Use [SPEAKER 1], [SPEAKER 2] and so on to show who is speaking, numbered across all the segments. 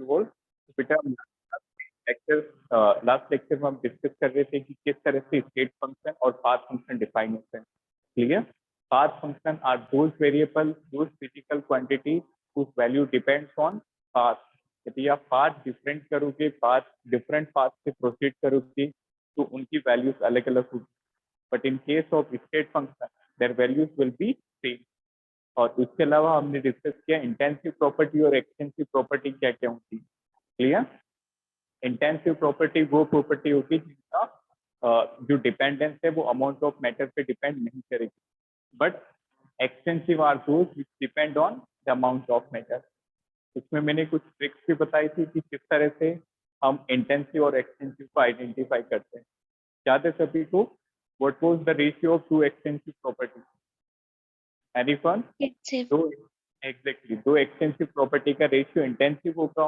[SPEAKER 1] Volt. बेटा last lecture में हम डिस्कस कर रहे थे कि किस तरह से स्टेट फंक्शन और पाथ फंक्शन डिफाइन होते हैं। Clear? Path function are those variable, those physical quantity whose value depends on path। यदि आप पाथ डिफरेंट करोगे, पाथ डिफरेंट पाथ से प्रोसीड करोगे तो उनकी वैल्यूज अलग अलग होगी। But in case of state function their values will be same. और उसके अलावा हमने डिस्कस किया इंटेंसिव प्रॉपर्टी और एक्सटेंसिव प्रॉपर्टी क्या क्या होती है। क्लियर? इंटेंसिव प्रॉपर्टी वो प्रॉपर्टी होगी जिसका जो डिपेंडेंस है वो अमाउंट ऑफ मैटर पे डिपेंड नहीं करेगी, but extensive are those which depend on the amount of matter. इसमें मैंने कुछ ट्रिक्स भी बताई थी कि किस तरह से हम इंटेंसिव और एक्सटेंसिव को आइडेंटिफाई करते हैं। याद है सभी को? What was the ratio of two extensive property? Anyone? दो एग्जैक्टली दो एक्सटेंसिव प्रॉपर्टी का रेशियो इंटेंसिव होगा।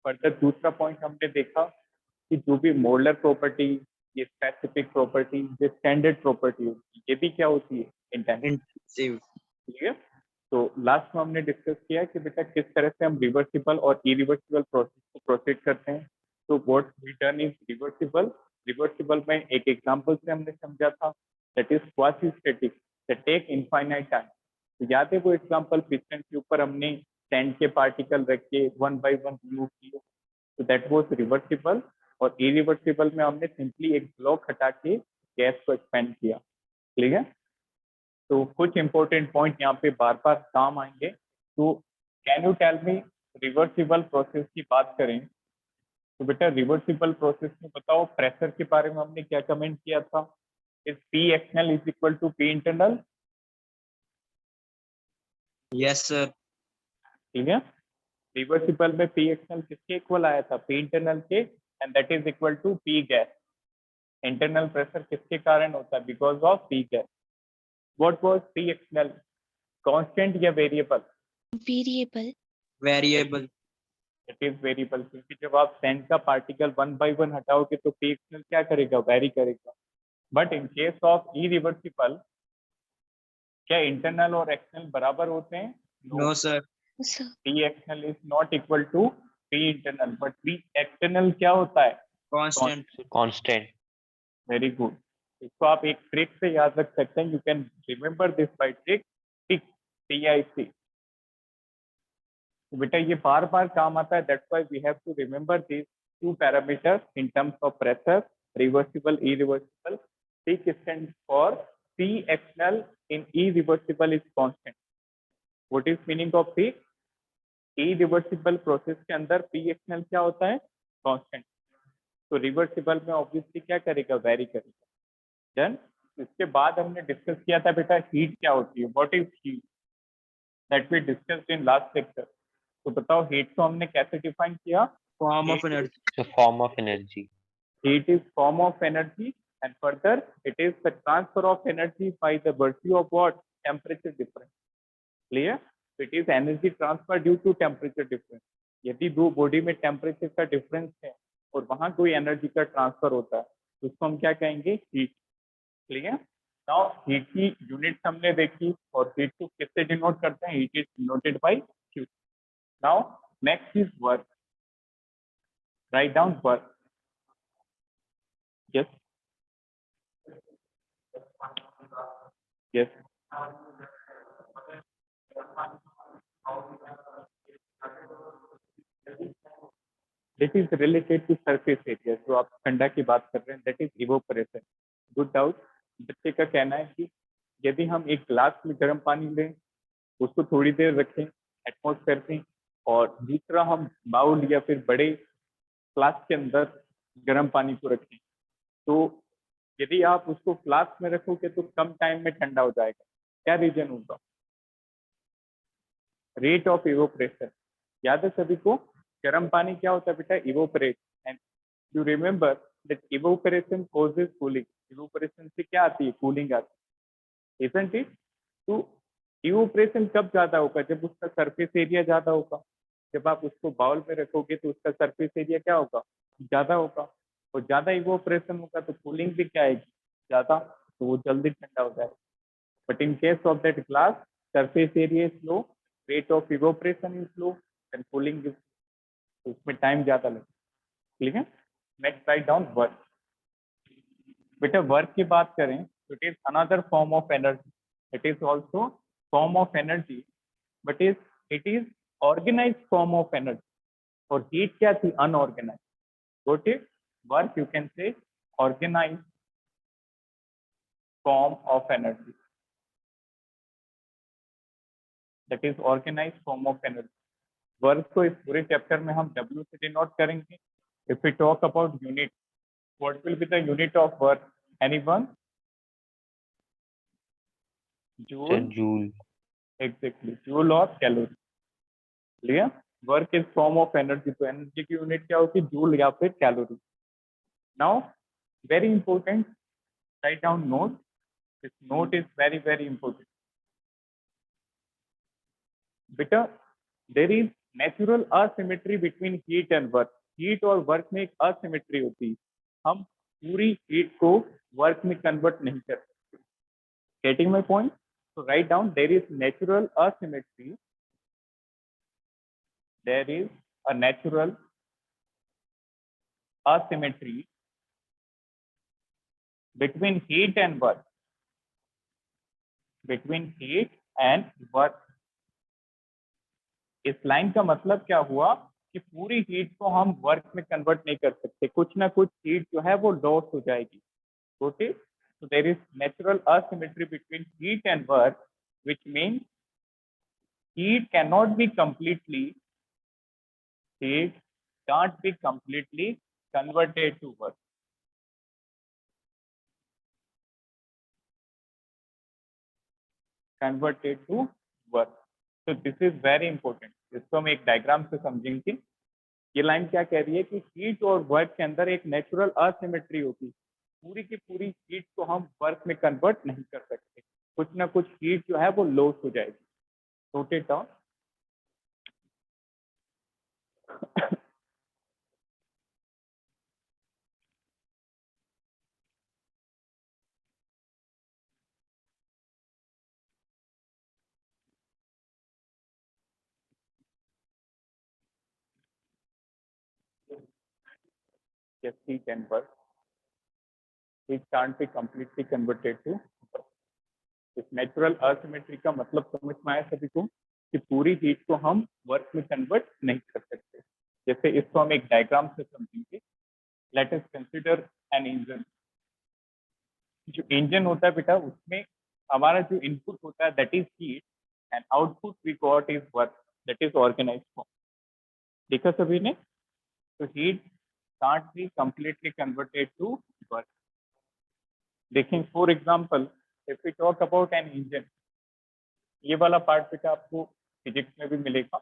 [SPEAKER 1] फर्दर दूसरा पॉइंट हमने देखा कि जो भी मोलर प्रॉपर्टी, ये स्पेसिफिक प्रॉपर्टी, ये स्टैंडर्ड प्रॉपर्टी होती है, ये भी क्या होती है? इंटेंसिव। ठीक है? तो लास्ट में हमने डिस्कस किया कि बेटा किस तरह से हम रिवर्सिबल और इरिवर्सिबल प्रोसेस को प्रोसीड करते हैं। तो what we done is reversible. Reversible में एक एग्जांपल से हमने समझा था, that is quasi static, that take infinite time. तो याद है वो एग्जांपल, पिस्टन के ऊपर हमने सैंड के पार्टिकल रख के वन बाय वन रिमूव किए, तो दैट वाज रिवर्सिबल। और इरिवर्सिबल में हमने सिंपली एक ब्लॉक हटा के गैस को एक्सपेंड किया। क्लियर है? तो कुछ इंपॉर्टेंट पॉइंट यहाँ पे बार बार काम आएंगे। तो can you tell me, reversible process की बात करें तो बेटा रिवर्सिबल प्रोसेस में बताओ प्रेशर के बारे में हमने क्या कमेंट किया था? Is P external is equal to P internal?
[SPEAKER 2] Yes sir.
[SPEAKER 1] ठीक है? रिवर्सिबल में पी एक्सटर्नल किसके इक्वल आया था? पी इंटरनल के, and that is equal to P gas. Internal pressure किसके कारण होता है? Because of P gas. What was P external? Constant या variable?
[SPEAKER 2] Variable.
[SPEAKER 1] It is variable, क्योंकि जब आप सैंड का पार्टिकल वन बाय वन हटाओगे तो पी एक्सटर्नल क्या करेगा? वेरी करेगा। But in case of irreversible क्या इंटरनल और एक्सटर्नल बराबर होते हैं?
[SPEAKER 2] No sir.
[SPEAKER 1] P external is not equal to P internal, but P external क्या होता है?
[SPEAKER 2] कांस्टेंट।
[SPEAKER 1] Very good. इसको आप एक ट्रिक से याद रख सकते हैं। You can remember this by trick TIC। बेटा ये बार बार काम आता है, that's why we have to remember this two parameters in terms of pressure, reversible, irreversible. P stands for P external in irreversible is constant. What is meaning of P? Irreversible process के अंदर P external क्या होता है? Constant. तो reversible में obviously क्या करेगा? Vary करेगा। देन इसके बाद हमने डिस्कस किया था बेटा हीट क्या होती है। What is heat? That we discussed in last lecture. तो बताओ हीट को हमने कैसे डिफाइन किया?
[SPEAKER 2] Form of energy.
[SPEAKER 3] Form of energy.
[SPEAKER 1] Heat is form of energy, and further it is the transfer of energy by the virtue of what? Temperature difference. Clear? It is energy transfer due to temperature difference. यदि दो body में temperature का difference है और वहां कोई energy का transfer होता है तो उसको हम क्या कहेंगे? हीट। क्लियर? नाउ हीट की यूनिट हमने देखी और हीट को किससे डिनोट करते हैं? Heat is denoted by Q। Now next is work. Write down work. Yes. Yes. That is related to surface area। जो आप ठंडा की बात कर रहे हैं, that is evaporation। Good doubt. बच्चे का कहना है कि यदि हम एक ग्लास में गर्म पानी लें, उसको थोड़ी देर रखें एटमोस्फेयर में, और दूसरा हम बाउल या फिर बड़े फ्लास्क के अंदर गर्म पानी को रखें, तो यदि आप उसको फ्लास्क में रखोगे तो कम टाइम में ठंडा हो जाएगा। क्या रीजन होगा? Rate of evaporation. याद है सभी को? गर्म पानी क्या होता है बेटा? Evaporate. And you remember that evaporation causes cooling. Evaporation से क्या आती है? कूलिंग आती है, इजंट इट? तो इवोपरेशन कब ज्यादा होगा? जब उसका सरफेस एरिया ज्यादा होगा। जब आप उसको बाउल में रखोगे तो उसका सरफेस एरिया क्या होगा? ज्यादा होगा। और ज्यादा इवोपरेशन होगा तो कूलिंग भी क्या आएगी? ज्यादा, तो वो जल्दी ठंडा हो जाएगा। But in case of that glass, surface area is low, rate of evaporation is low, and cooling is तो इसमें टाइम ज्यादा लगेगा, ठीक है। Next write down work. बेटा वर्क की बात करें तो it is another form of energy, it is also form of energy, but it is organise form of energy. और हीट क्या थी? Unorganise. Got it? Work you can say organise form of energy, that is organise form of energy. Work को इस पूरे chapter में हम W से denote करेंगे। If we talk about unit, what will be the unit of work? Anyone?
[SPEAKER 2] Sir,
[SPEAKER 1] Joule?
[SPEAKER 2] joule.
[SPEAKER 1] Exactly. Joule or calorie. Clear? Work is form of energy, तो energy की unit क्या होती है? Joule या फिर calorie. Now very important, write down note, this note is very very important. बेटा there is natural asymmetry between heat and work. Heat और work में एक असिमेट्री होती है, हम पूरी हीट को वर्क में कन्वर्ट नहीं कर सकते। Getting my point? So write down there is natural asymmetry. There is a natural asymmetry between heat and work. Between heat and work. इस लाइन का मतलब क्या हुआ कि पूरी हीट को हम वर्क में कन्वर्ट नहीं कर सकते, कुछ ना कुछ हीट जो है वो लॉस हो जाएगी। Okay, so there is natural asymmetry between heat and work, which means heat cannot be completely heat can't be completely converted to work. Converted to work. So this is very important. इसको हम एक diagram से समझेंगे। ये line क्या कह रही है कि हीट और वर्क के अंदर एक नेचुरल असिमेट्री होती है, पूरी की पूरी हीट को हम वर्क में कन्वर्ट नहीं कर सकते, कुछ ना कुछ हीट जो है वो लॉस हो जाएगी। Note it down. Yes, heat and work. Heat can't be completely converted to work. इस नेचुरल असिमेट्री का मतलब समझ में आया सभी को कि पूरी हीट को हम वर्क में कन्वर्ट नहीं कर सकते। जैसे इसको हम एक डायग्राम से समझेंगे। Let us consider an engine. जो इंजन होता है बेटा, उसमें हमारा जो इनपुट होता है that is heat and output we got is work, that is organised form. देखा सभी ने? तो heat can't be completely converted to work. देखें for example, if we talk about an engine, ये वाला पार्ट बेटा आपको फिजिक्स में भी मिलेगा,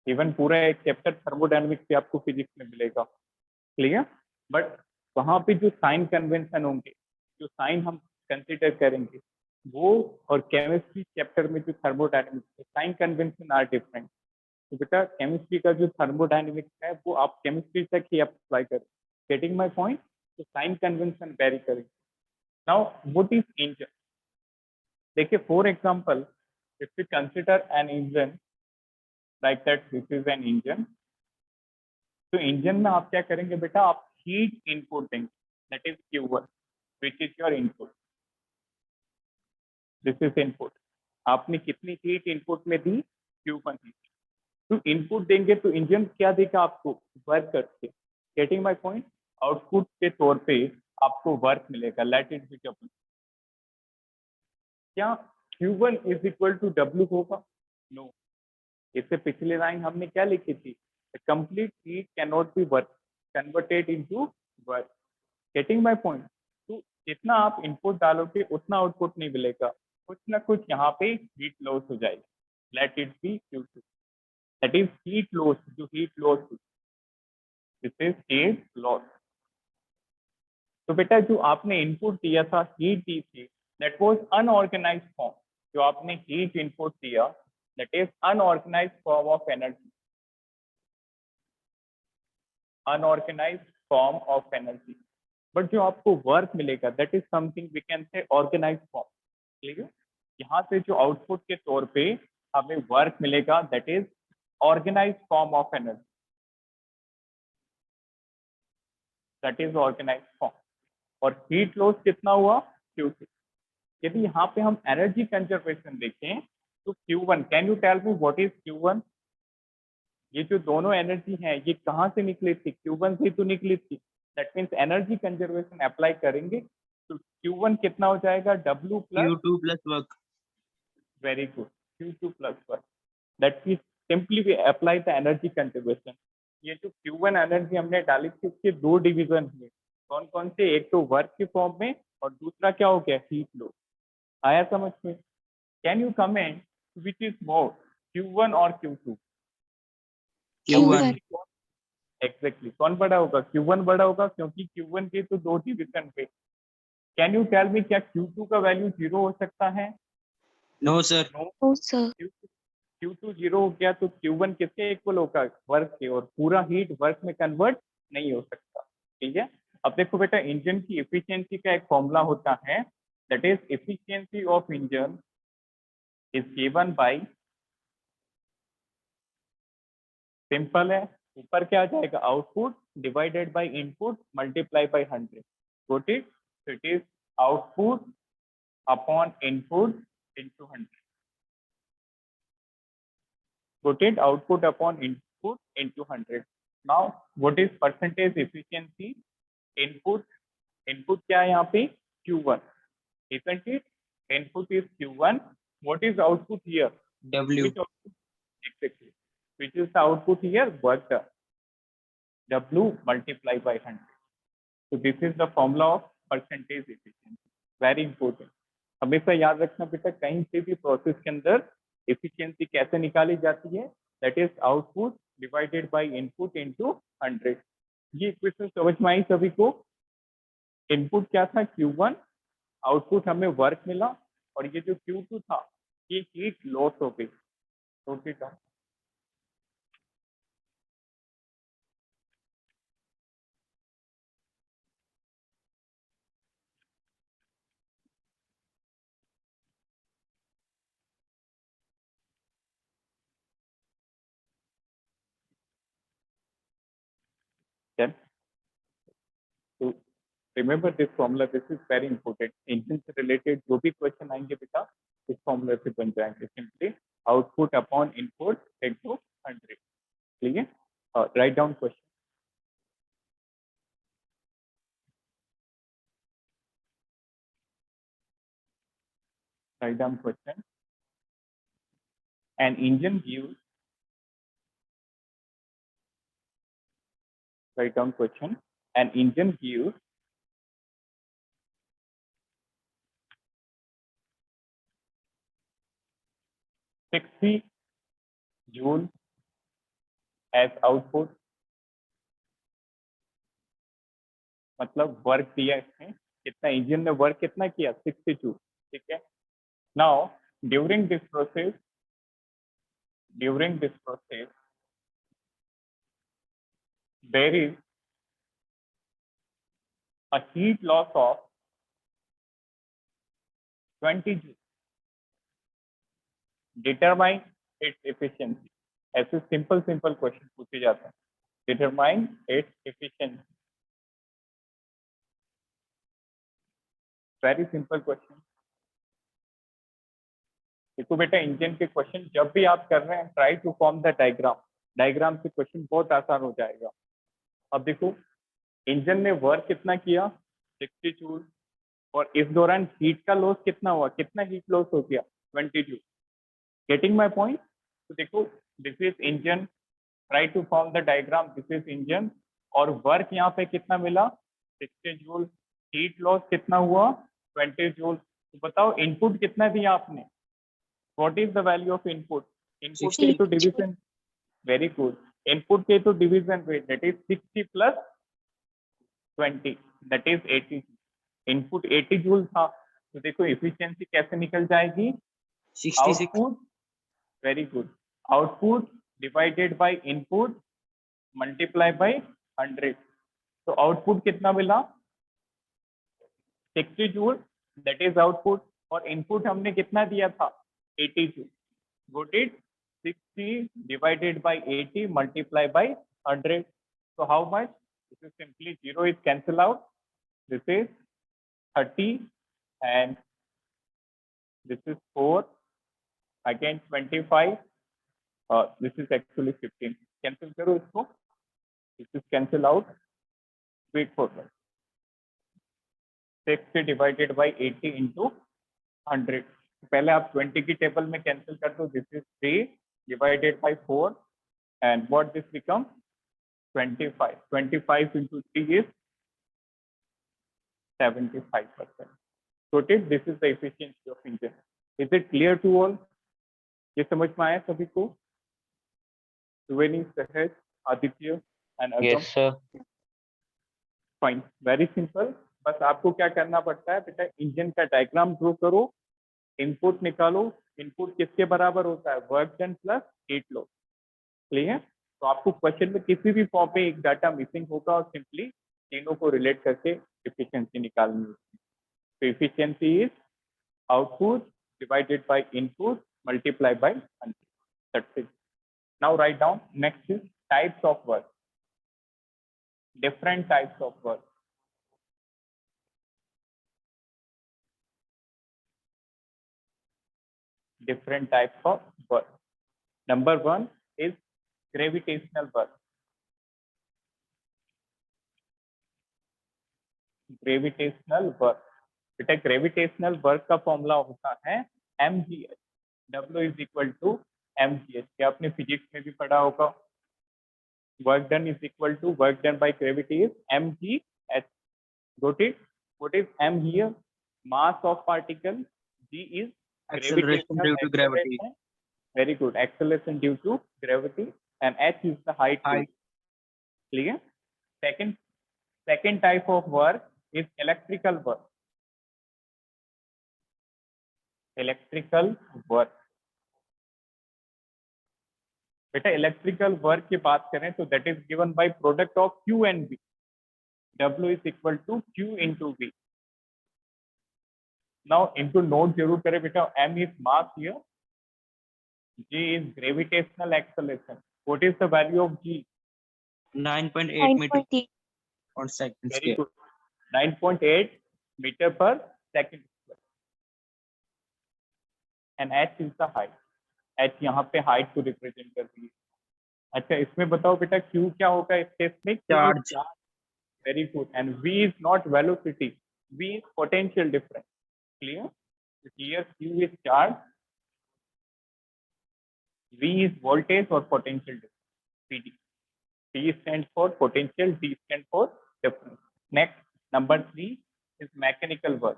[SPEAKER 1] इवन पूरा एक चैप्टर थर्मोडायनेमिक्स भी आपको फिजिक्स में मिलेगा, क्लियर? बट वहां पे जो साइन कन्वेंशन होंगे, जो साइन हम कंसिडर करेंगे, वो और केमिस्ट्री चैप्टर में जो thermodynamics sign convention are different. तो बेटा केमिस्ट्री का जो थर्मोडायनेमिक्स है वो आप केमिस्ट्री तक ही अप्लाई करें। Getting my point? तो साइन कन्वेंशन वेरी करेंगे। Now what is engine? देखिए for example, if we consider an engine like that, this is an engine. तो इंजन में आप क्या करेंगे बेटा? आप हीट इनपुट देंगे, that is Q1, which is your input. This is input. आपने कितनी हीट इनपुट में दी? Q1 heat. तो इनपुट देंगे तो इंजन क्या देगा आपको? वर्क करके। Getting my point? आउटपुट के तौर पे आपको वर्क मिलेगा, लेट इट बी W। क्या Q1 is equal to W होगा? नो। इससे पिछले लाइन हमने क्या लिखी थी? Complete heat can not be work converted into work. Getting my point? तो जितना आप इनपुट डालोगे उतना आउटपुट नहीं मिलेगा, कुछ ना कुछ यहाँ पे हीट लॉस हो जाएगी। Let it be Q2, that is heat loss. जो heat loss, this is heat loss. तो बेटा जो आपने इनपुट दिया था, हीट दी थी, दैट वाज अनऑर्गेनाइज्ड फॉर्म। जो आपने हीट इनपुट दिया, that is unorganised form of energy, unorganised form of energy. But जो आपको वर्क मिलेगा, that is something we can say organised form. ठीक है, यहाँ से जो आउटपुट के तौर पे हमें वर्क मिलेगा, that is organised form of energy. That is organised form, और हीट लॉस कितना हुआ, Q2। यदि यहाँ पे हम एनर्जी कंजर्वेशन देखें तो Q1, can you tell me what is Q1? ये जो दोनों एनर्जी है ये कहाँ से निकली थी, Q1 से तो निकली थी। That means energy conservation apply करेंगे तो Q1 कितना हो जाएगा, W plus,
[SPEAKER 2] Q2 plus work.
[SPEAKER 1] Very good, Q2 plus 1। That means simply we apply the energy conservation. ये जो Q1 एनर्जी हमने डाली थी उसके दो डिवीजन हुए, कौन कौन से, एक तो वर्क के फॉर्म में और दूसरा क्या हो गया, हीट लॉस। आया समझ में? Can you comment which is more, Q1 और Q2?
[SPEAKER 2] Q1.
[SPEAKER 1] एग्जैक्टली, कौन बड़ा होगा, Q1 बड़ा होगा, क्योंकि Q1 के तो दो डिवीजन पे। कैन यू टेल मी क्या Q2 का वैल्यू 0 हो सकता है?
[SPEAKER 2] No, sir.
[SPEAKER 3] Oh, sir.
[SPEAKER 1] Q2 0 हो गया तो Q1 किसके इक्वल होगा, वर्क के, और पूरा हीट वर्क में कन्वर्ट नहीं हो सकता। ठीक है, अब देखो बेटा, इंजन की एफिशिएंसी का एक फॉर्मूला होता है, that is efficiency of engine is given by, simple है, ऊपर क्या आ जाएगा, output divided by input multiply by 100। Got it? It is output upon input into 100। Put it, output upon input into 100. Now, what is percentage efficiency? Input, input क्या है यहाँ पे, Q1, isn't it? Input is Q1. What is output here?
[SPEAKER 2] W.
[SPEAKER 1] Which output? Exactly. Which is the output here? Work done. W multiplied by 100. So this is the formula of percentage efficiency. Very important. हमेशा याद रखना बेटा, कहीं से भी process के अंदर efficiency कैसे निकाली जाती है, that is output divided by input into 100। ये इक्वेशन समझ में आई सभी को? इनपुट क्या था, Q1, आउटपुट हमें वर्क मिला, और ये जो Q2 था ये हीट लॉस हो गई। तो ठीक है, then to remember this formula, this is very important। Engine से रिलेटेड जो भी क्वेश्चन आएंगे बेटा इस फॉर्मूला से बन जाएंगे, simply output upon input into 100। ठीक है, write down question, write down question. An engine gives, write down question. An engine gives 60 joule as output, मतलब वर्क दिया इसने, कितना इंजन ने वर्क कितना किया, 60 जूल। ठीक है, now during this process there is a heat loss of 20 joule. Determine its efficiency. ऐसे सिंपल क्वेश्चन पूछे जाते हैं। Determine its efficiency. Very simple question. देखो बेटा, इंजन के क्वेश्चन जब भी आप कर रहे हैं, try to form the diagram, diagram से क्वेश्चन बहुत आसान हो जाएगा। अब देखो, इंजन ने वर्क कितना किया, 60 जूल, और इस दौरान हीट का लॉस कितना हुआ, कितना हीट लॉस हो गया, 20 जूल। Getting my point? तो देखो, this is engine, try to form the diagram, this is engine, और वर्क यहाँ पे कितना मिला, 60 जूल, हीट लॉस कितना हुआ, 20 जूल। तो बताओ इनपुट कितना दिया आपने, what is the value of input? Input के तो डिवीजन, वेरी गुड, इनपुट के तो division wait, that is 60 plus 20, that is 80। Input 80 joule था, तो देखो एफिशिएंसी कैसे निकल जाएगी,
[SPEAKER 2] 66.
[SPEAKER 1] Output, very good, output divided by input multiply by 100। तो आउटपुट कितना मिला, 60 जूल, दैट इज आउटपुट, और इनपुट हमने कितना दिया था, 80 joule. Good it, 60 divided by 80 multiply by 100, so how much, This is simply 0 is cancel out. This is 30 and this is 4, again 25. This is actually 15. Cancel करो इसको. This is cancel out. Wait for that. 60 divided by 80 into 100. पहले आप 20 की table में cancel कर दो. This is 3 divided by 4 and what this becomes 25. 25 into 3 is 75%. Noted, this is the efficiency of engine. Is it clear to all? ये समझ में आया सभी को? Triveni, Sahaj, Aditya and Agam?
[SPEAKER 3] Yes, sir.
[SPEAKER 1] Fine, very simple. बस आपको क्या करना पड़ता है बेटा, इंजन का डायग्राम ड्रॉ करो, इनपुट निकालो. इनपुट किसके बराबर होता है? Work done plus heat loss. Clear? तो आपको क्वेश्चन में किसी भी फॉर्म में एक डाटा मिसिंग होगा और सिंपली तीनों को रिलेट करके एफिशिएंसी निकालनी होती है. तो efficiency is output divided by input multiply by 100. That's it. Now right down. Next is types of work. Different types of work. Different types of work. Number 1 is gravitational work. Gravitational work. बेटा gravitational work का formula होता है mgh. W is equal to mgh. क्या आपने physics में भी पढ़ा होगा? Work done is equal to work done by gravity is mgh. Got it? What is m here? Mass of particle. G is
[SPEAKER 2] Acceleration due to gravity.
[SPEAKER 1] acceleration. Very good. Acceleration due to gravity and h is the height.
[SPEAKER 2] Height.
[SPEAKER 1] Clear? Second type of work is electrical work. Electrical work. बेटा electrical work की बात करें तो that is given by product of Q and V. W is equal to Q into V. Now into note जरूर करें बेटा. M is mass here. G is gravitational acceleration. What is the value of G?
[SPEAKER 2] 9.8 meter
[SPEAKER 4] 9.8.
[SPEAKER 2] on second
[SPEAKER 1] Very
[SPEAKER 2] scale.
[SPEAKER 1] good. 9.8 meter per second square. And h is the height. h यहाँ पे height को represent कर रही है. अच्छा इसमें बताओ बेटा Q क्या होगा इस केस में?
[SPEAKER 2] Charge.
[SPEAKER 1] Very good. And V is not velocity. V is potential difference. Clear? Here Q is charge. V is voltage or potential difference. PD. P stands for potential. D stands for difference. Next, number 3 is mechanical work.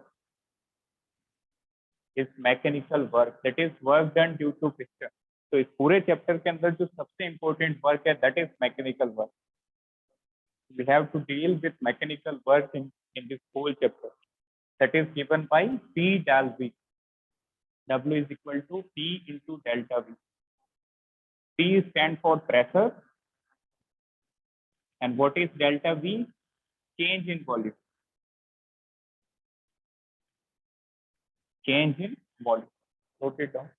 [SPEAKER 1] Is mechanical work, that is work done due to piston. तो इस पूरे chapter के अंदर जो सबसे important work है that is mechanical work. We have to deal with mechanical work in this whole chapter. That is given by P del V. W is equal to P into delta V. P stands for pressure. And what is delta V? Change in volume. Change in volume. Note it down.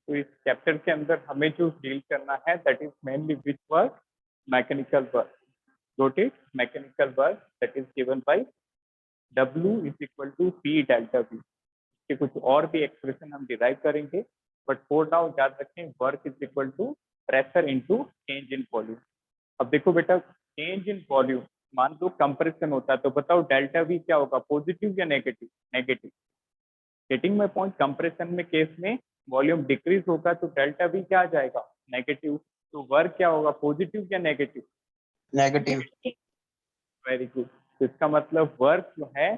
[SPEAKER 1] तो इस chapter के अंदर हमें जो deal करना है that is mainly which work? Mechanical work. Note it. Mechanical work that is given by W is equal to P delta V. के कुछ और भी एक्सप्रेशन हम डिराइव करेंगे बट फॉर नाउ याद रखें work is equal to pressure into change in volume. अब देखो बेटा चेंज इन वॉल्यूम मान लो कंप्रेशन होता है तो बताओ डेल्टा वी क्या होगा? पॉजिटिव या negative? Negative. Getting my point. Compression में केस में वॉल्यूम डिक्रीज होगा तो डेल्टा वी क्या आ जाएगा? नेगेटिव. तो वर्क क्या होगा? पॉजिटिव या नेगेटिव?
[SPEAKER 2] Negative.
[SPEAKER 1] Very good. तो इसका मतलब वर्क जो है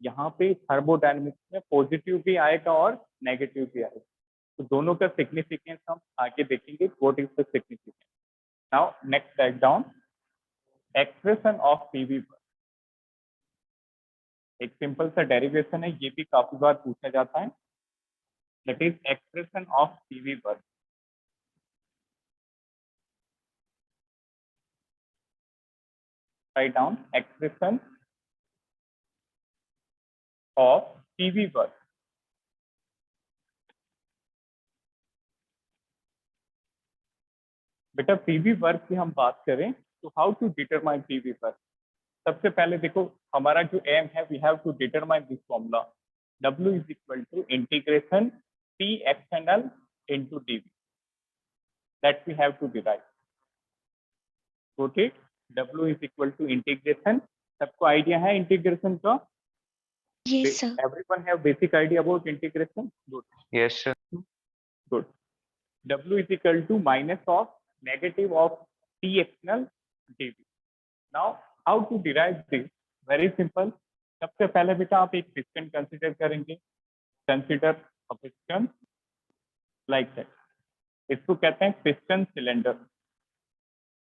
[SPEAKER 1] यहाँ पे थर्मोडायनेमिक्स में पॉजिटिव भी आएगा और नेगेटिव भी आएगा। तो दोनों का सिग्निफिकेंस हम आगे देखेंगे, what is the significance. Now next write down expression of PV work. एक सिंपल सा डेरिवेशन है, ये भी काफी बार पूछा जाता है, that is expression of PV work. Write down expression of PV work. बेटा पीवी वर्क की हम बात करें तो how to determine PV work. सबसे पहले देखो हमारा जो एम है, we have to determine this formula, W is equal to integration P external into dV, that we have to derive. Okay, W is equal to integration, सबको idea है integration का?
[SPEAKER 3] Yes, sir.
[SPEAKER 1] Everyone have basic idea about integration? Good.
[SPEAKER 4] Yes, sir.
[SPEAKER 1] Good. W is equal to minus of negative of P external dV. Now, how to derive this? Very simple. सबसे पहले बेटा आप एक piston consider करेंगे, consider a piston like that. इसको कहते हैं piston cylinder.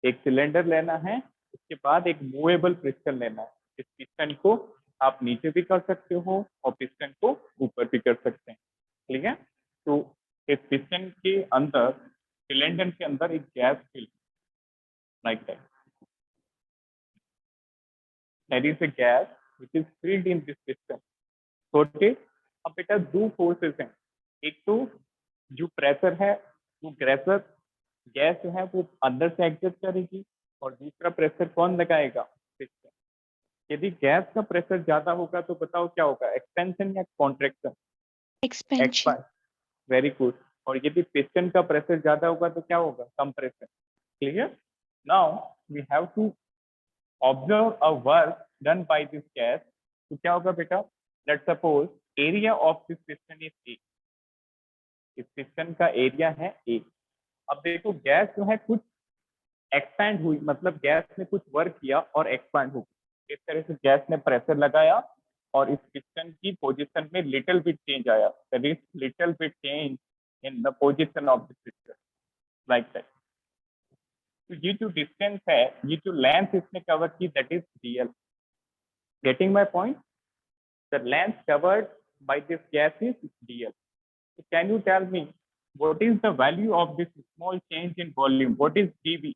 [SPEAKER 1] एक सिलेंडर लेना है, उसके बाद एक मूवेबल पिस्टन लेना है। इस पिस्टन को आप नीचे भी कर सकते हो और पिस्टन को ऊपर भी कर सकते हैं, ठीक है। तो इस पिस्टन के अंदर, सिलेंडर के अंदर एक gas feel like that, that is a gas which is filled in this piston. Okay, अब बेटा दो फोर्सेस हैं, एक तो जो प्रेशर है वो प्रेशर गैस जो है वो अंदर से एग्जर्ट करेगी, और दूसरा प्रेशर कौन लगाएगा? पिस्टन। यदि गैस का प्रेशर ज्यादा होगा तो बताओ क्या होगा, एक्सपेंशन या कॉन्ट्रैक्शन?
[SPEAKER 3] Expansion.
[SPEAKER 1] Very good. और यदि पिस्टन का प्रेशर ज्यादा होगा तो क्या होगा? Compression. Clear? Now we have to observe a work done by this gas. तो क्या होगा बेटा? Let's suppose area of this piston is A. इस पिस्टन का एरिया है ए। अब देखो गैस जो है कुछ एक्सपैंड हुई, मतलब गैस ने कुछ वर्क किया और एक्सपैंड हो गई। इस तरह से गैस ने प्रेशर लगाया और इस पिस्टन की पोजीशन में लिटिल बिट चेंज आया, that is little bit change in the position of the piston like that. तो ये जो डिस्टेंस है, ये जो लेंथ इसने कवर की, that is dl। Getting my point? The length covered by this gas is dl। So can you tell me what is the value of this small change in volume? What is dV?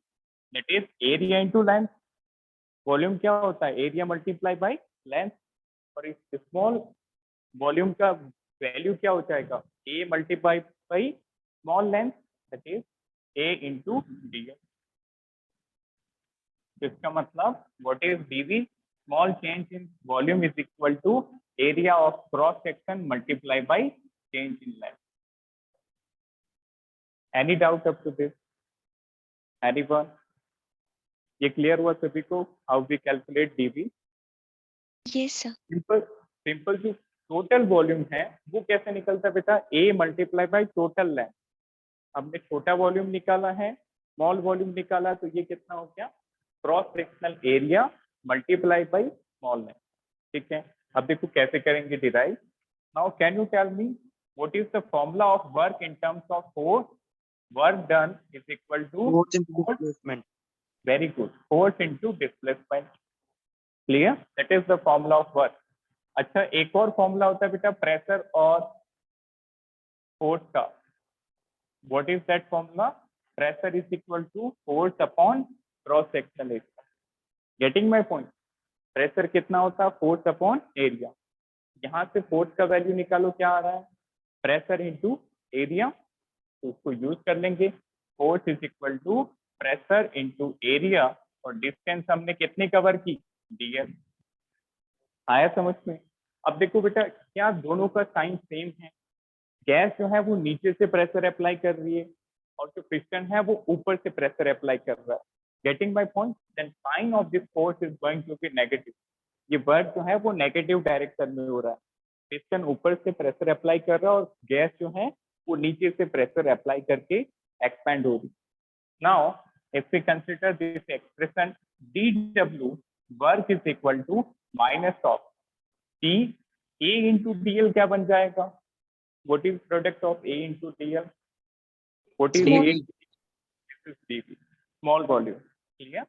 [SPEAKER 1] That is area into length. Volume क्या होता है? Area multiply by length. और इस small volume का value क्या हो जाएगा? A multiply by small length, that is A into dl। इसका मतलब what is dV? Small change in volume is equal to area of cross section multiply by change in length. Any doubt up to this? Anyone? ये clear हुआ सभी को how we calculate dV?
[SPEAKER 3] Yes, sir.
[SPEAKER 1] Simple simple जो total volume है वो कैसे निकलता है बेटा? ए मल्टीप्लाई बाय टोटल लेंथ। हमने छोटा वॉल्यूम निकाला है, स्मॉल वॉल्यूम निकाला, तो ये कितना हो गया? Cross sectional area multiply by small length. ठीक है, अब देखो कैसे करेंगे derive. Now can you tell me what is the formula of work in terms of force? Work done is equal to
[SPEAKER 2] Force into displacement.
[SPEAKER 1] Very good, force into displacement. Clear? That is the formula of work. अच्छा, एक और formula होता है बेटा pressure और force का। What is that formula? Pressure is equal to force upon cross sectional area. Getting my point? Pressure कितना होता है? Force upon area. यहाँ से फोर्स का वैल्यू निकालो, क्या आ रहा है? प्रेशर इंटू एरिया, तो उसको यूज कर लेंगे। Force is equal to pressure into area, और डिस्टेंस हमने कितनी कवर की? dl। आया समझ में? अब देखो बेटा, क्या दोनों का साइन सेम है? गैस जो है वो नीचे से प्रेशर अप्लाई कर रही है और जो पिस्टन है वो ऊपर से प्रेशर अप्लाई कर रहा है। Getting my point? Then sign of this force is going to be negative. ये वर्क जो है वो नेगेटिव डायरेक्शन में हो रहा है। पिस्टन ऊपर से प्रेशर अप्लाई कर रहा है और गैस जो है वो नीचे से प्रेशर अप्लाई करके एक्सपैंड हो रही है। Now if we consider this expression dw, work is equal to minus of T A into D L क्या बन जाएगा? What is product of A into D L? What is
[SPEAKER 3] Small.
[SPEAKER 1] A? This is DB, small volume. ठीक है,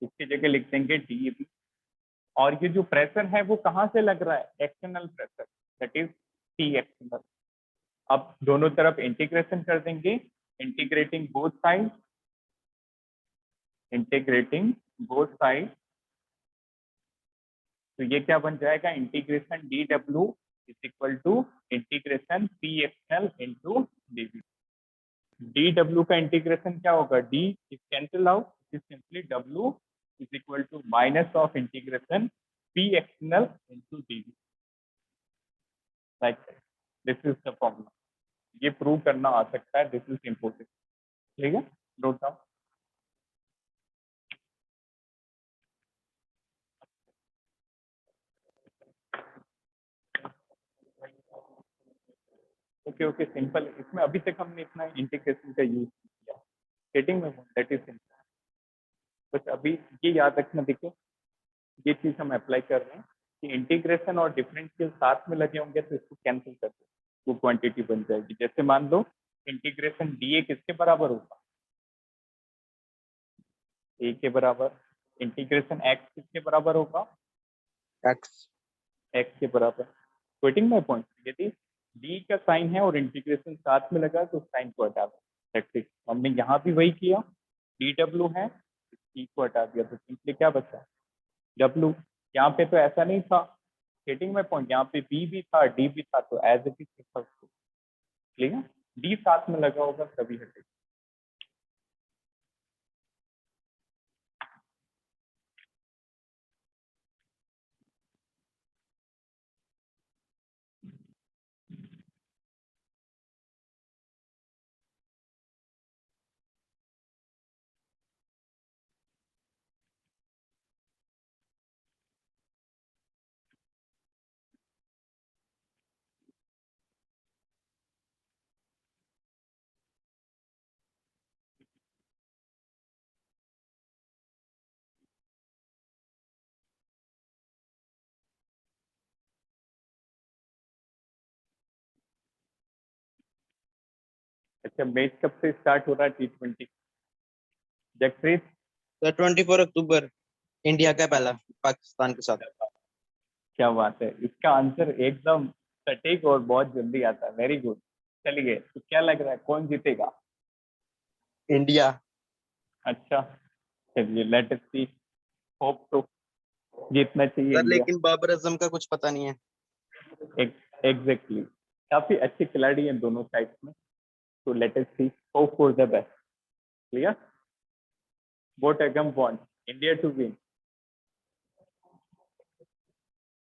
[SPEAKER 1] इसकी जगह लिख देंगे dB. और ये जो प्रेशर है वो कहाँ से लग रहा है? External pressure, that is T external. अब दोनों तरफ इंटीग्रेशन कर देंगे, integrating both side, integrating both side. तो ये क्या बन जाएगा? Integration D W is equal to integration P XL into DB. D W का इंटीग्रेशन क्या होगा? D is cancel out, is simply W is equal to minus of integration P XL into DB. Like this is the formula. ये prove करना आ सकता है, this is important. ठीक है, note down. Okay okay, simple. इसमें अभी तक हमने इतना इंटीग्रेशन का यूज किया, गेटिंग में दैट इज सिंपल। बस अभी ये याद रखना, देखिए ये चीज हम अप्लाई कर रहे हैं कि इंटीग्रेशन और डिफरेंशियल साथ में लगे होंगे तो इसको कैंसिल कर दो, वो क्वांटिटी बन जाएगी। जैसे मान लो इंटीग्रेशन डी ए किसके बराबर होगा? ए के बराबर। इंटीग्रेशन एक्स किसके बराबर होगा?
[SPEAKER 4] एक्स
[SPEAKER 1] एक्स के बराबर। क्वेटिंग माय पॉइंट, यदि डी का साइन है और इंटीग्रेशन साथ में लगा तो साइन को हटा दो, दैट्स इट। हमने यहाँ भी वही किया, डी डब्ल्यू है, ई को हटा दिया तो सिंपली क्या बचा? डब्ल्यू। यहाँ पे तो ऐसा नहीं था, गेटिंग माय पॉइंट, यहाँ पे बी भी था डी भी था, तो एज इट इज ठीक है। डी साथ में लगा होगा तभी हटेगा। अच्छा, मैच कब से स्टार्ट हो रहा है T20? जगप्रीत,
[SPEAKER 2] 24 अक्टूबर इंडिया का पहला पाकिस्तान के साथ।
[SPEAKER 1] क्या बात है, इसका आंसर एकदम सटीक और बहुत जल्दी आता है, वेरी गुड। चलिए, तो क्या लग रहा है कौन जीतेगा?
[SPEAKER 2] इंडिया।
[SPEAKER 1] अच्छा, चलिए लेट अस सी, होप तो जीतना चाहिए
[SPEAKER 2] सर
[SPEAKER 1] इंडिया।
[SPEAKER 2] लेकिन बाबर आजम का कुछ पता नहीं है।
[SPEAKER 1] एग्जैक्टली, काफी अच्छे खिलाड़ी हैं दोनों साइड में, तो let us see, hope for the best. Clear? What अगम want India to win.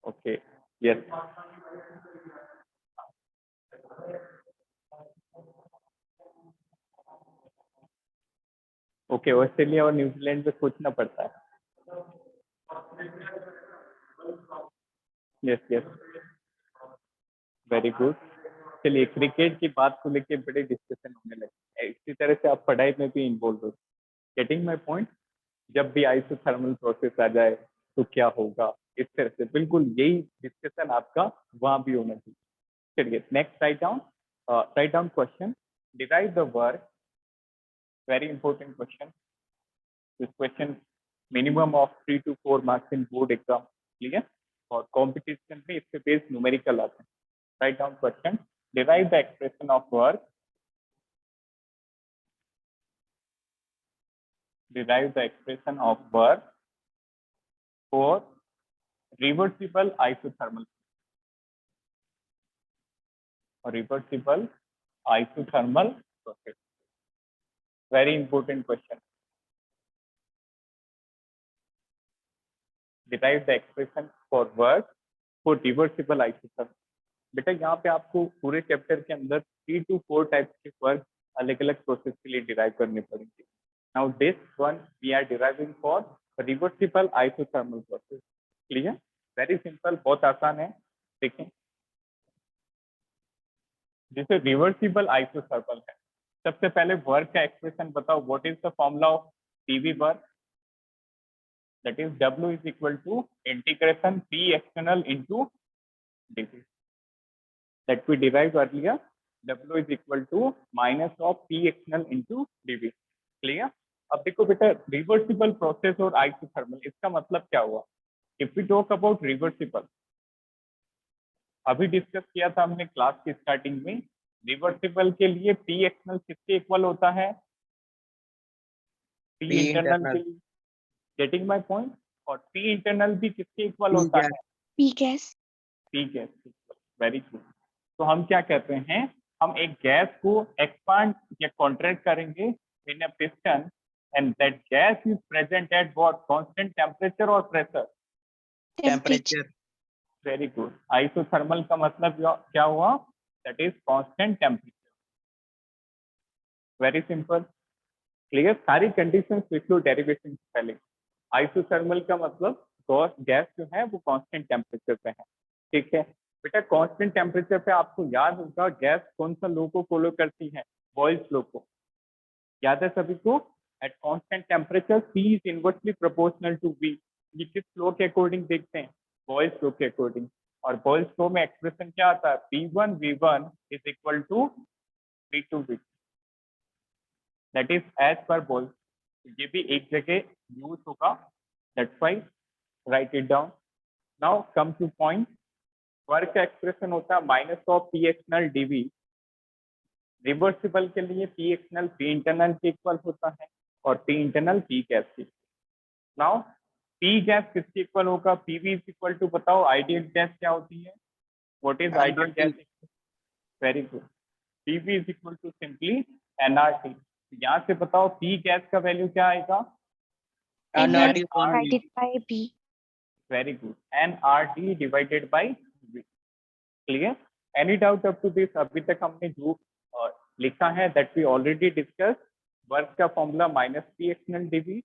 [SPEAKER 1] Okay, yes. Okay, Australia और न्यूजीलैंड पे सोचना पड़ता है। Yes yes, very good. चलिए, क्रिकेट की बात को लेके बड़े डिस्कशन होने लगे, इसी तरह से आप पढ़ाई में भी इन्वॉल्व हो। गेटिंग माय पॉइंट, जब भी आइसोथर्मल प्रोसेस आ जाए तो क्या होगा, इस तरह से बिल्कुल यही डिस्कशन आपका वहां भी होना चाहिए। चलिए next, write down question, derive the work. Very important question, this question minimum of 3 to 4 marks in board exam. ठीक है, और कॉम्पिटिशन में इसके बेस्ड न्यूमेरिकल आते हैं। Write down question, derive the expression of work, derive the expression of work for reversible isothermal or reversible isothermal process. Very important question. Derive the expression for work for reversible isothermal. बेटा यहाँ पे आपको पूरे chapter के अंदर 3 to 4 types के work अलग अलग प्रोसेस के लिए डिराइव करने पड़ेंगे। Now this one we are deriving for reversible isothermal process. Clear? Very simple, बहुत आसान है। देखें, जैसे रिवर्सिबल आइसोथर्मल है, सबसे पहले वर्क का एक्सप्रेशन बताओ। What is the formula of PV work? that is W is equal to integration P external into dV that we derived earlier. W is equal to minus of P external into dV. Clear? अब देखो बेटा reversible process और isothermal, इसका मतलब क्या हुआ? If we talk about reversible, अभी discuss किया था हमने क्लास की स्टार्टिंग में, रिवर्सिबल के लिए P एक्सटर्नल किसके इक्वल होता है? P इंटरनल के लिए, गेटिंग माय पॉइंट? और P इंटरनल भी किसके इक्वल होता है?
[SPEAKER 3] P gas.
[SPEAKER 1] P gas equal, very good. तो हम क्या कहते हैं, हम एक गैस को एक्सपांड या कॉन्ट्रैक्ट करेंगे in a piston and that gas is present at what constant temperature और pressure?
[SPEAKER 3] Temperature.
[SPEAKER 1] Very good. Isothermal का मतलब क्या हुआ? That is constant temperature. Very simple, clear? सारी कंडीशंस लिख लो डेरिवेशन से पहले। आइसोथर्मल का मतलब गैस जो है वो कांस्टेंट टेम्परेचर पे है, ठीक है बेटा? कांस्टेंट टेम्परेचर पे आपको याद होगा गैस कौन सा लॉ को फॉलो करती है? बॉयल्स लॉ को, याद है सभी को? At constant temperature P is inversely proportional to V। ये किस लॉ के अकॉर्डिंग देखते हैं? बॉयल्स लॉ के अकॉर्डिंग। और बॉयल्स लॉ में एक्सप्रेशन क्या आता है? P1 V1 is equal to P2 V, that is as per Boyle's. ये भी एक जगह यूज होगा, that's why write it down. Now come to point. Work का एक्सप्रेशन होता है minus of P external dV। Reversible के लिए P एक्सटर्नल P इंटरनल के इक्वल होता है और P इंटरनल P गैस के। नाउ P गैस किसके इक्वल होगा? PV इज इक्वल टू, बताओ आइडियल गैस क्या होती है? What is ideal gas? Very good, PV is equal to simply nRT। यहाँ से बताओ P गैस का वैल्यू क्या आएगा?
[SPEAKER 2] nRT
[SPEAKER 3] Divided by B.
[SPEAKER 1] Very good, nRT divided by V। Clear? Any doubt up to this? अभी तक हमने जो लिखा है that we already discuss. Work का formula minus P external dV,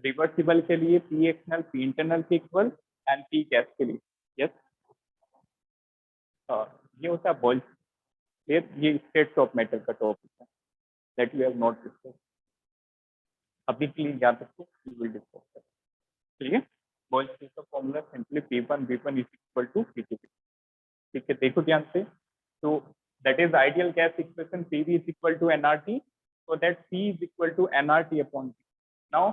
[SPEAKER 1] reversible के लिए P एक्सटर्नल P इंटरनल के इक्वल एंड P गैस के लिए। यस, ये होता है बॉयल्स। ये स्टेट्स ऑफ मैटर का टॉपिक है that we have not discuss. अभी के लिए याद रखो, we will discuss. Clear? Boyle's का formula simply P1 V1 is equal to P2। ठीक है, देखो ध्यान से। तो that is ideal gas equation PV is equal to nRT, so that P is equal to nRT upon P. Now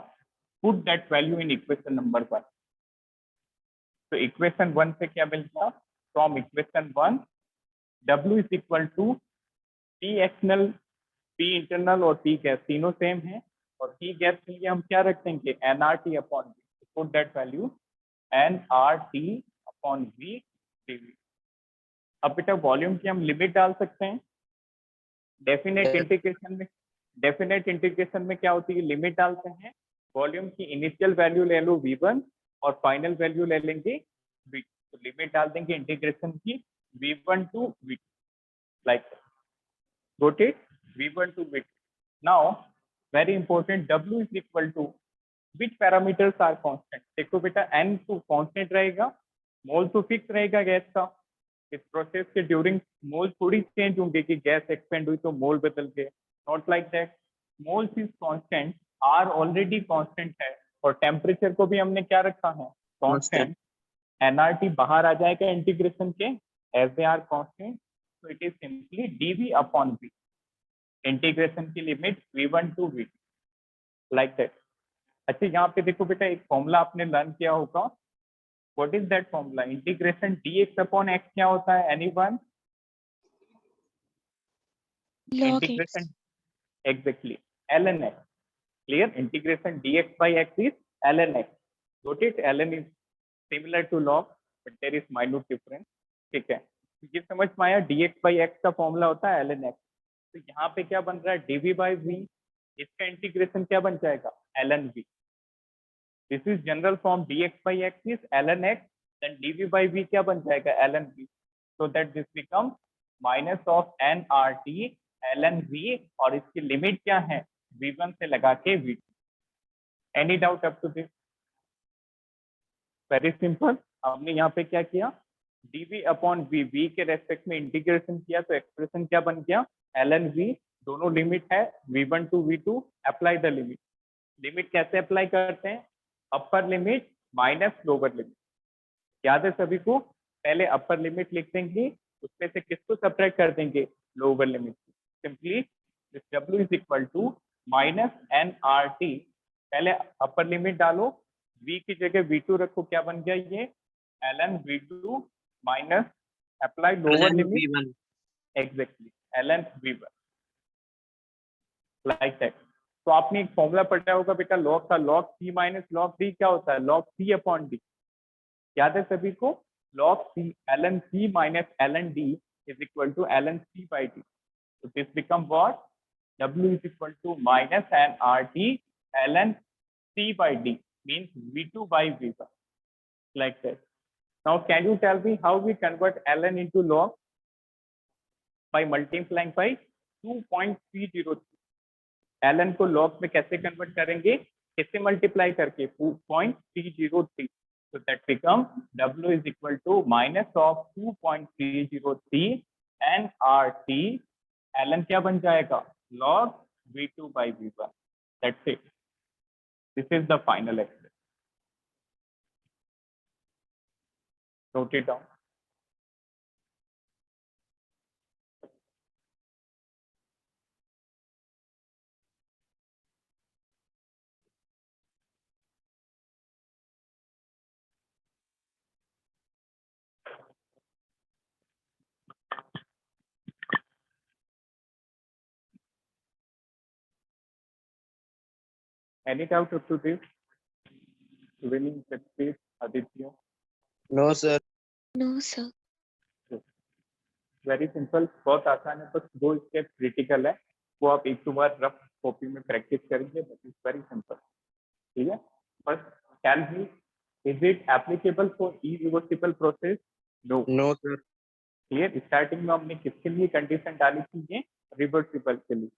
[SPEAKER 1] put that value in equation number 1. तो equation 1 से क्या मिल गया? From equation 1 W is equal to P external P internal और P gas तीनों same है, और P gas के लिए हम क्या रख देंगे? nRT upon V. Put that value nRT upon V dV। अब बेटा वॉल्यूम की हम लिमिट डाल सकते हैं। डेफिनेट इंटीग्रेशन में क्या होती है? लिमिट डालते हैं। वॉल्यूम की इनिशियल वैल्यू ले लो V1 और फाइनल वैल्यू ले लेंगे V2। तो लिमिट डाल देंगे इंटीग्रेशन की V1 to V2, like got it? V1 to V2। Now very important, W is equal to which parameters are constant? देखो बेटा n तो कांस्टेंट रहेगा, मोल तो फिक्स रहेगा गैस का। इस प्रोसेस के ड्यूरिंग मोल थोड़ी चेंज होंगे कि गैस एक्सपेंड हुई तो मोल बदल गए, not like that. Moles is constant, R already constant है, और टेम्परेचर को भी हमने क्या रखा है? कांस्टेंट। nRT बाहर आ जाएगा इंटीग्रेशन के, as they are constant, so it is simply dV upon V, integration की limit V1 to V2, like that. अच्छा यहाँ पे देखो बेटा एक फॉर्मूला आपने लर्न किया होगा, what is that formula? Integration dx upon x क्या होता है? Anyone?
[SPEAKER 3] Log X.
[SPEAKER 1] Integration exactly ln x, clear? integration dx by x is ln x, got it? ln is similar to log but there is minute difference, ठीक है? ये समझ में आया? dx by x का फॉर्मूला होता है ln x। तो यहाँ पे क्या बन रहा है? dv by v, इसका इंटीग्रेशन क्या बन जाएगा? ln v। This is general form, dx by x is ln x, then dv by v क्या बन जाएगा? ln v, so that this becomes minus of nRT ln v, और इसकी limit क्या है? V1 से लगा के V2। Any doubt up to this? Very simple. हमने यहाँ पे क्या किया? dv अपॉन v के रेस्पेक्ट में इंटीग्रेशन किया, तो एक्सप्रेशन क्या बन गया? ln v, दोनों लिमिट है V1 to V2, apply the limit. Limit कैसे अप्लाई करते हैं? Upper limit minus lower limit. याद है सभी को? पहले अपर लिमिट लिख देंगे, उसमें से किसको सब्ट्रैक्ट कर देंगे? Lower limit. Simply this W is equal to minus NRT। पहले अपर लिमिट डालो, V की जगह V2 रखो, क्या बन गया ये? ln V2 minus apply lower
[SPEAKER 2] ln
[SPEAKER 1] limit,
[SPEAKER 2] V1
[SPEAKER 1] exactly ln V1 like that. तो आपने एक फॉर्मूला पढ़ा होगा बेटा लॉग का, log C minus log D क्या होता है? log C upon D। याद है सभी को? log C ln C minus ln D is equal to ln C by D. So this become what? W is equal to minus NRT ln C by D means V2 by V1 like that. Now can you tell me how we convert ln into log? By multiplying by 2.303. ln को log में कैसे convert करेंगे? किससे multiply करके? 2.303. So that become W is equal to minus of 2.303 NRT ln क्या बन जाएगा? log V2 by V1. That's it. This is the final expression. Note it down. Any doubt up to this? Winning success, Aditya.
[SPEAKER 2] no sir
[SPEAKER 3] No, sir.
[SPEAKER 1] Very simple, बहुत आसान है, बस दो step critical है, वो आप एक दो बार रफ कॉपी में प्रैक्टिस करेंगे, बट इट्स वेरी सिंपल। ठीक है, बस tell me, is it applicable for irreversible process? No.
[SPEAKER 2] no sir
[SPEAKER 1] clear? Starting में हमने किसके लिए कंडीशन डाली थी? ये रिवर्सिबल के लिए।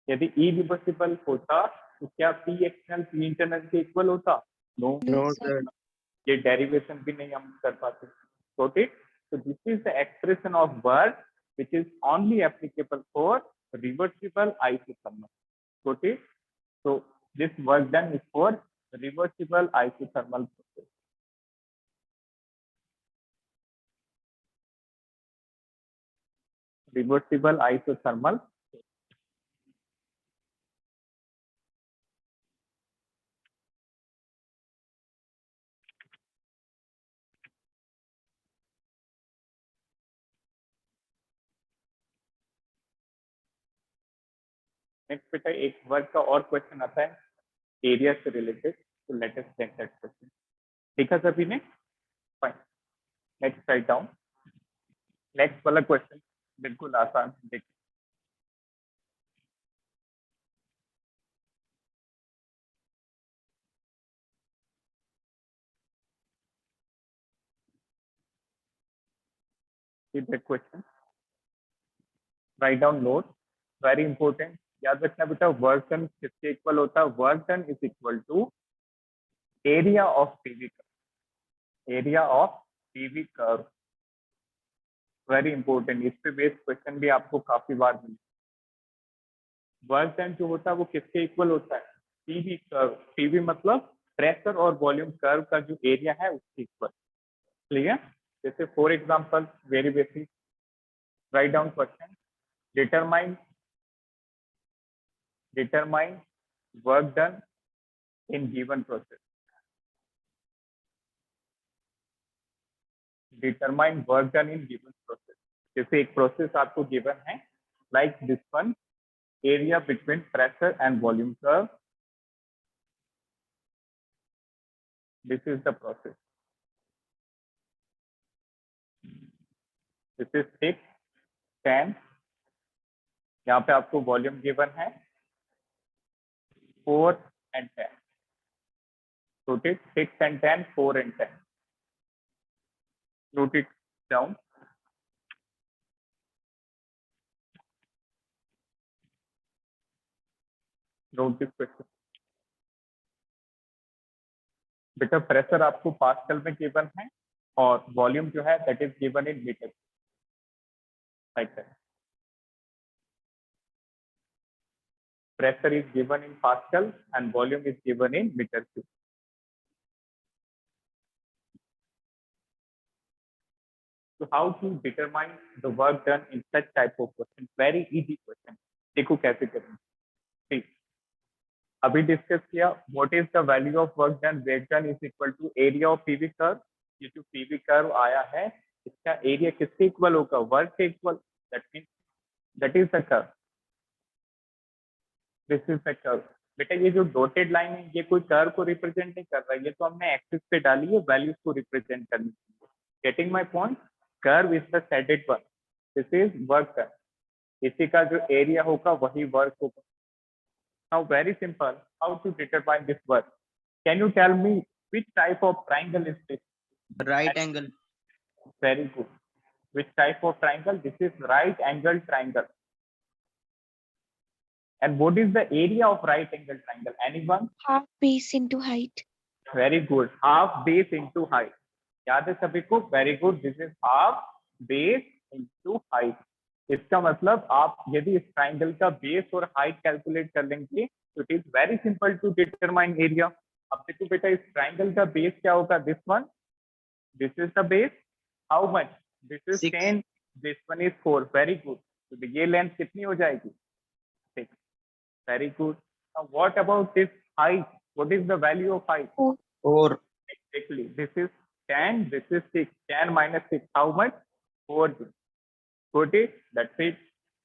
[SPEAKER 1] यदि इरिवर्सिबल होता तो क्या पी एक्सटर्नल पी इंटरनल के इक्वल होता? No.
[SPEAKER 2] no
[SPEAKER 3] No,
[SPEAKER 2] sir
[SPEAKER 3] sir.
[SPEAKER 1] ये डेरिवेशन भी नहीं हम कर पाते। Got it? So this is the expression of work which is only applicable for reversible isothermal. Got it? So this work done is for reversible isothermal process. Reversible isothermal. Next बेटा एक work का और question आता है area से related, तो let us take that question. ठीक है सभी ने? Fine, let's write down. Next वाला क्वेश्चन बिल्कुल आसान, देखिए that question. Write down note, very important. याद रखना बेटा, वर्क डन किसके इक्वल होता है? Work done is equal to area of PV curve. Area of PV curve, very important. इस पे बेस्ड क्वेश्चन भी आपको काफी बार मिले। वर्क डन जो होता है वो किसके इक्वल होता है? PV curve. पीवी मतलब प्रेशर और वॉल्यूम कर्व का जो एरिया है उसके इक्वल। क्लियर? जैसे for example, very basic, write down question, determine work done in given process. Determine work done in given process. जैसे एक प्रोसेस आपको गिवन है, like this one, area between pressure and volume curve, this is the process. This is 6, 10, यहाँ पे आपको volume given है 4 and 10। Note it, 6 and 10, 4 and 10. Note it down. Note this question. बेटा pressure आपको pascal में given है और volume जो है that is given in metre, like that. Pressure is given in Pascal and volume is given in meter cube. So how to determine the work done in such type of question? Very easy question. देखो कैसे करेंगे. ठीक. अभी discuss किया what is the value of work done wait done is equal to area of PV curve. ये जो PV curve आया है इसका एरिया किसके इक्वल होगा? वर्क के equal. That means that is the curve. This is the curve. बेटा ये जो डॉटेड लाइन है ये कोई कर्व को रिप्रेजेंट नहीं कर रहा है, ये तो हमने एक्सिस पे डाली है वैल्यूज को रिप्रेजेंट करने के लिए. Getting my point. Curve is the shaded one. This is work curve. इसी का जो एरिया होगा वही वर्क होगा. Now very simple, how to determine this work? Can you tell me which type of triangle is this?
[SPEAKER 2] Right angle.
[SPEAKER 1] Very good. Which type of triangle? This is right angle triangle. And what is the area of right angle triangle? Anyone?
[SPEAKER 3] Half base into height.
[SPEAKER 1] Very good. Half base into height. याद है सभी को? Very good. This is half base into height. इसका मतलब आप यदि इस triangle का बेस और हाइट कैलकुलेट कर लेंगे तो it is very simple to determine area. अब देखो बेटा इस ट्राइंगल का बेस क्या होगा? This one. This is the base. How much? This is
[SPEAKER 2] 6.
[SPEAKER 1] 10. This one is 4. Very good. तो ये लेंथ कितनी हो जाएगी? 6. Very good. What about this height? What is the value of height?
[SPEAKER 2] 4.
[SPEAKER 1] Exactly. This is 10. This is 6. 10 minus 6. How much? 4. 40. That's it.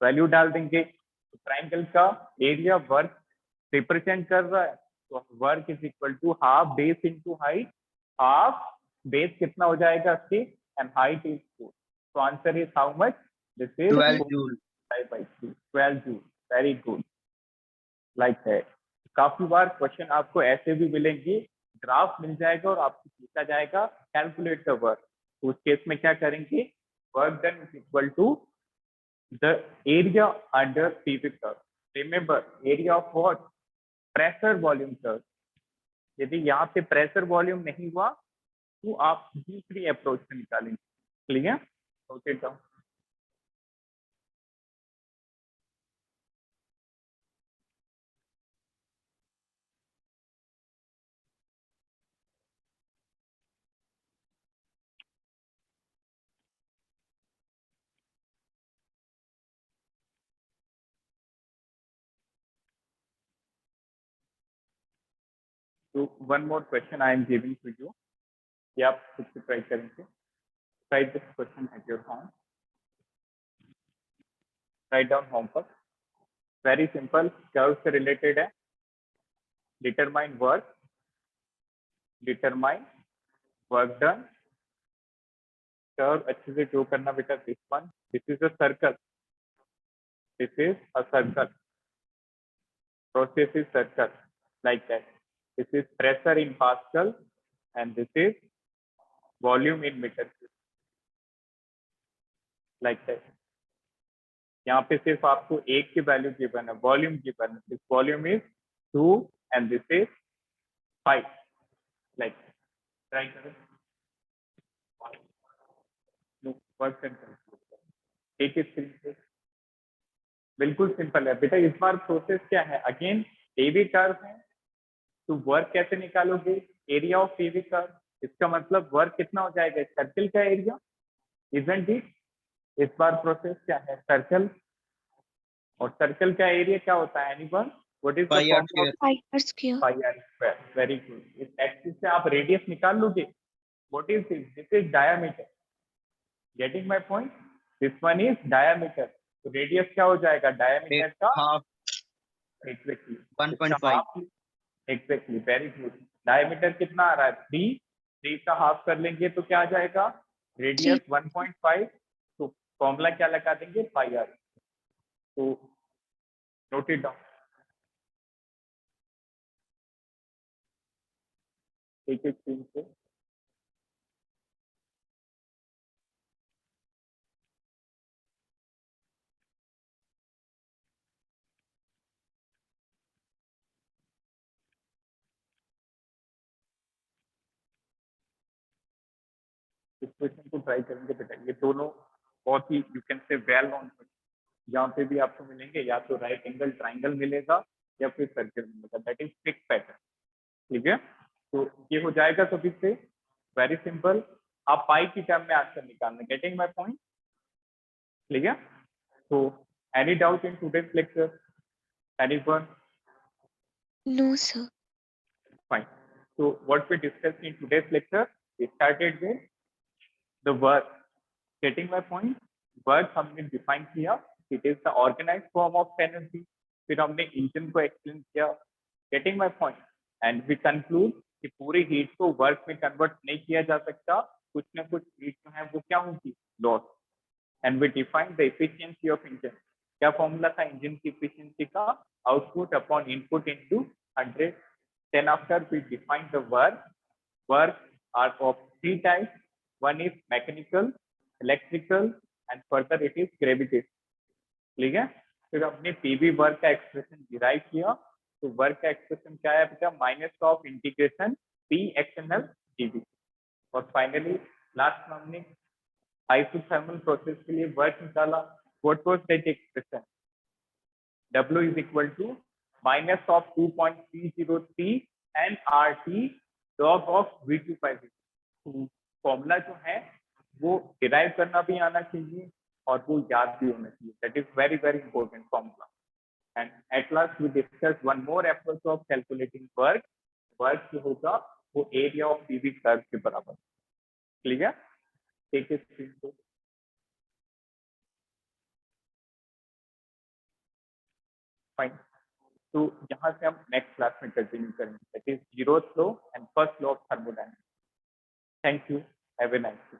[SPEAKER 1] Value डाल देंगे. तो triangle का area work represent कर रहा है तो work is equal to half base into height. Half base कितना हो जाएगा इसकी? And height is 4. तो answer is how much? This is
[SPEAKER 2] 12 joule.
[SPEAKER 1] 12 joule. Very good. Like that. काफी बार क्वेश्चन आपको ऐसे भी मिलेंगे, ग्राफ मिल जाएगा और आपको पूछा जाएगा कैलकुलेट द वर्क. तो उस केस में क्या करेंगे? Work done is equal to the area under PV curve. Remember, area of what? Pressure volume curve. यदि यहाँ पे प्रेशर वॉल्यूम नहीं हुआ तो आप दूसरी अप्रोच से निकालेंगे. Clear? Okay down. So one more question I am giving to you. ये आप खुद से ट्राई करेंगे. Write this question at your home. Write down homework. Very simple. Curve से रिलेटेड है. Determine work. Determine work done. Curve अच्छे से draw करना बेटा. This one. This is a circle. This is a circle. Process is circle like that. This is pressure in Pascal and this is volume in meter cube. Like that. यहाँ पे सिर्फ आपको एक की वैल्यू गिवन है, volume given है. This volume is 2 and this is 5. Like try करें. Work एक स्क्रीन पे. बिल्कुल सिंपल है बेटा. इस बार प्रोसेस क्या है? अगेन एवी कर्व है तो वर्क कैसे निकालोगे? Area of AV curve. इसका मतलब वर्क कितना हो जाएगा? सर्कल का एरिया. Isn't it? इस बार प्रोसेस क्या है? सर्कल. और सर्कल का एरिया क्या होता है? Anyone? What is the
[SPEAKER 2] Pi r
[SPEAKER 1] formula?
[SPEAKER 2] square.
[SPEAKER 3] Pi r square.
[SPEAKER 1] Pi r square. Very good. इस एक्सिस से आप रेडियस निकाल लोगे. What is this? This is diameter. Getting my point? This one is diameter. तो radius क्या हो जाएगा diameter का?
[SPEAKER 2] Half.
[SPEAKER 1] Exactly
[SPEAKER 2] 1.5.
[SPEAKER 1] Exactly. Very good. Diameter कितना आ रहा है? 3. 3 का हाफ कर लेंगे तो क्या आ जाएगा? रेडियस 1.5. तो फॉर्मूला क्या लगा देंगे? पाई आर. तो नोट इट डाउन. एक एक स्क्रीन से. इस क्वेश्चन को ट्राई करेंगे बेटा. ये दोनों बहुत ही you can say well known. यहाँ पे भी आपको मिलेंगे या तो राइट एंगल ट्राइंगल मिलेगा या फिर सर्कल मिलेगा. That is fix pattern. ठीक है. तो ये हो जाएगा सभी से. Very simple. आप पाई की टर्म में आंसर निकालना, getting my point, clear? So any doubt in today's lecture? Anyone?
[SPEAKER 3] No, sir.
[SPEAKER 1] Fine. So what we discussed in today's lecture, we started with the work. Getting my point? Work हमने define किया. It is the organized form of energy. फिर हमने engine को explain किया. Getting my point? And we conclude कि पूरी heat को work में convert नहीं किया जा सकता. कुछ ना कुछ heat जो है वो क्या होगी? Loss. And we define the efficiency of engine. क्या फॉर्मूला था इंजन की efficiency का? Output upon input into 100. Then after we define the work. Work are of three types. One is mechanical, electrical, and further it is gravitational. ठीक है? फिर हमने PV work का expression derive किया. तो वर्क का एक्सप्रेशन क्या है बेटा? Minus of integration P external dV. और फाइनली लास्ट में हमने isothermal process के लिए वर्क निकाला. What was that expression? W is equal to minus of 2.303 nRT log of V2/V. Formula जो है वो डिराइव करना भी आना चाहिए और वो याद भी होना चाहिए. That is very very important formula. And at last we discuss one more approach of calculating work. Work जो होगा वो area of PV curve के बराबर. Clear? Take a screenshot. Fine. तो यहाँ से हम नेक्स्ट क्लास में कंटिन्यू करेंगे. That is zeroth law and first law of thermodynamics. Thank you. Have a nice day.